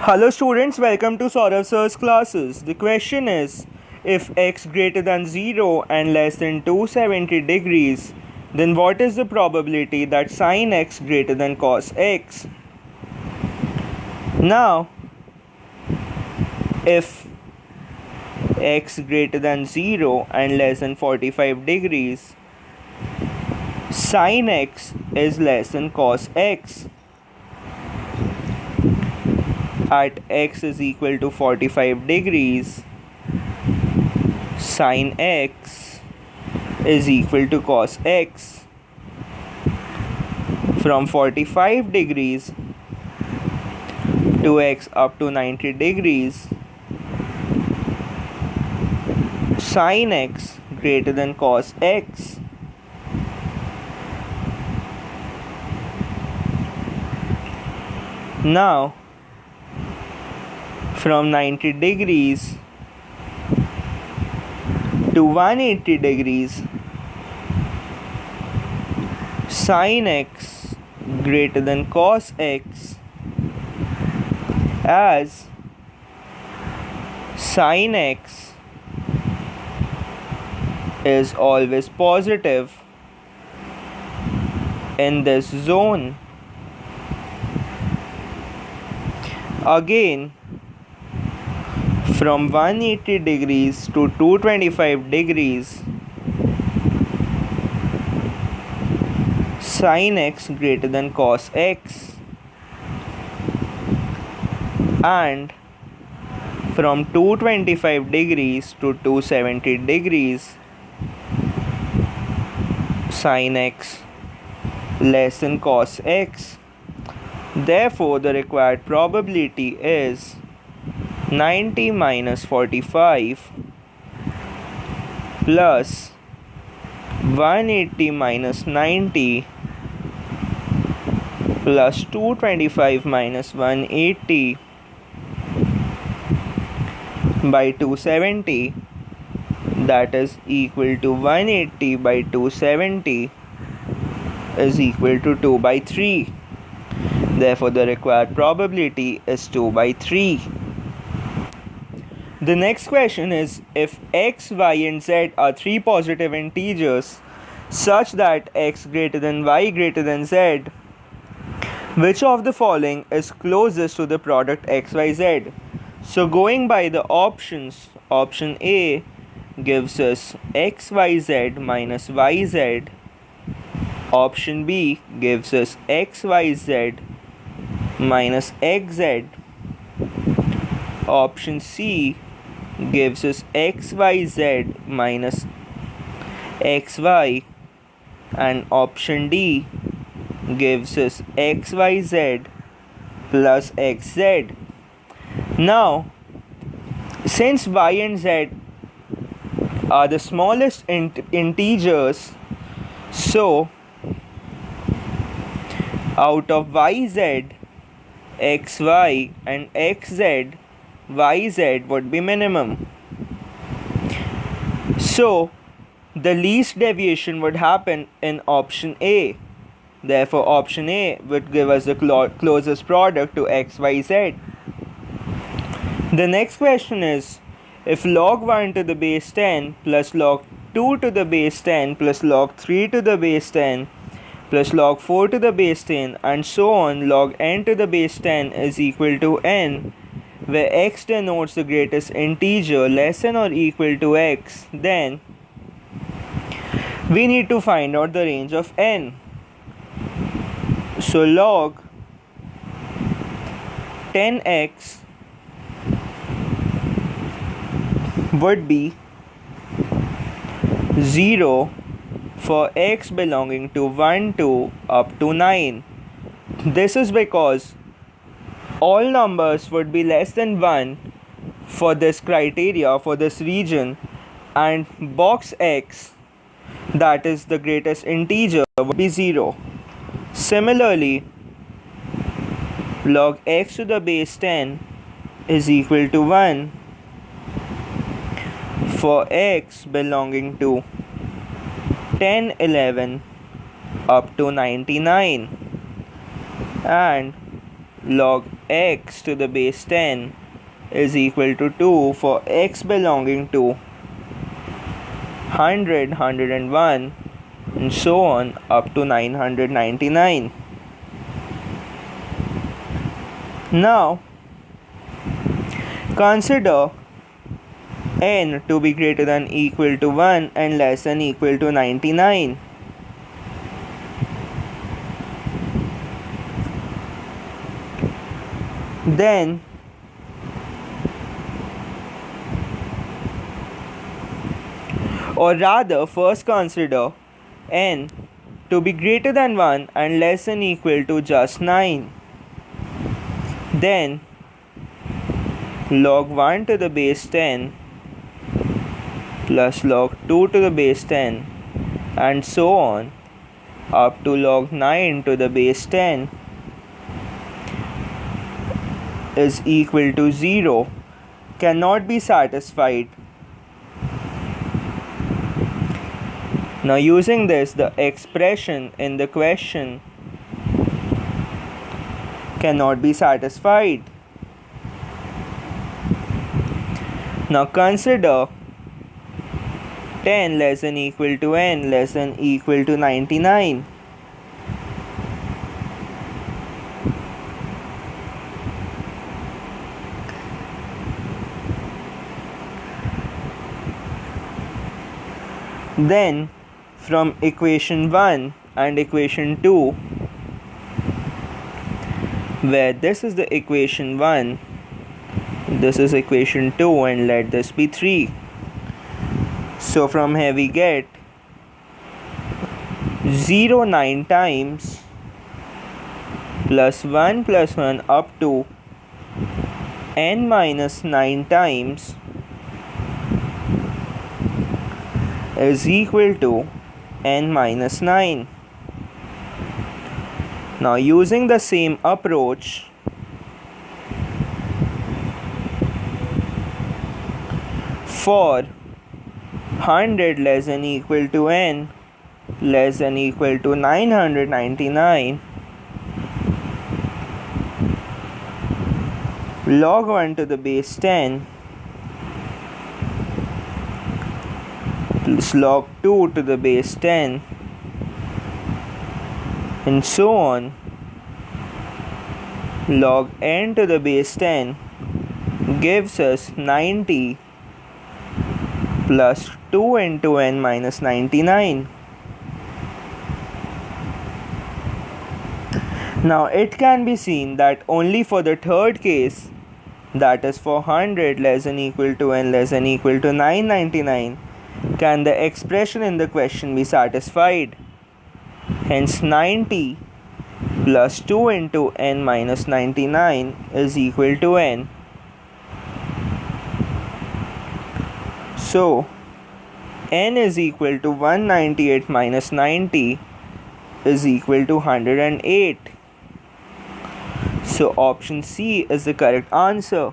Hello students, welcome to SOURAV sir's classes. The question is, if x greater than 0 and less than 270 degrees, then what is the probability that sin x greater than cos x? Now, if x greater than 0 and less than 45 degrees, sin x is less than cos x. At x is equal to 45 degrees, sin x is equal to cos x. From 45 degrees to x up to 90 degrees, sin x greater than cos x. Now, from 90 degrees to 180 degrees, sin x greater than cos x, as sin x is always positive in this zone. Again, from 180 degrees to 225 degrees, sin x greater than cos x, and from 225 degrees to 270 degrees, sin x less than cos x. Therefore, the required probability is 90 minus 45 plus 180 minus 90 plus 225 minus 180 by 270, that is equal to 180 by 270 is equal to 2 by 3. Therefore, the required probability is 2 by 3. The next question is, if x, y and z are three positive integers such that x greater than y greater than z, which of the following is closest to the product x, y, z? So going by the options, option A gives us x, y, z minus y, z. Option B gives us x, y, z minus x, z. Option C gives us xyz minus xy, and option D gives us xyz plus xz. Now, since y and z are the smallest integers, so out of yz, xy and xz, yz would be minimum. So, the least deviation would happen in option A. Therefore, option A would give us the closest product to x, y, z. The next question is, if log 1 to the base 10 plus log 2 to the base 10 plus log 3 to the base 10 plus log 4 to the base 10 and so on, log n to the base 10 is equal to n, where x denotes the greatest integer less than or equal to x, then we need to find out the range of n. So log 10x would be 0 for x belonging to 1 to up to 9. This is because all numbers would be less than 1 for this criteria, for this region, and box x, that is the greatest integer, would be 0. Similarly, log x to the base 10 is equal to 1 for x belonging to 10, 11 up to 99, and log x to the base 10 is equal to 2 for x belonging to 100, 101 and so on up to 999. Now consider n to be greater than equal to 1 and less than equal to 99. Then or rather first consider n to be greater than 1 and less than equal to just 9. Then log 1 to the base 10 plus log 2 to the base 10 and so on up to log 9 to the base 10 is equal to 0 cannot be satisfied. Now using this, the expression in the question cannot be satisfied. Now consider 10 less than equal to n less than equal to 99. Then from equation 1 and equation 2, where this is the equation 1, this is equation 2 and let this be 3. So from here we get 0 9 times plus 1 up to n minus 9 times is equal to n minus 9. Now using the same approach, for 100 less than equal to n less than equal to 999, log 1 to the base 10 plus log 2 to the base 10 and so on log n to the base 10 gives us 90 plus 2 into n minus 99. Now it can be seen that only for the third case, that is for 100 less than equal to n less than equal to 999, can the expression in the question be satisfied. Hence 90 plus 2 into n minus 99 is equal to n. So n is equal to 198 minus 90 is equal to 108. So option C is the correct answer.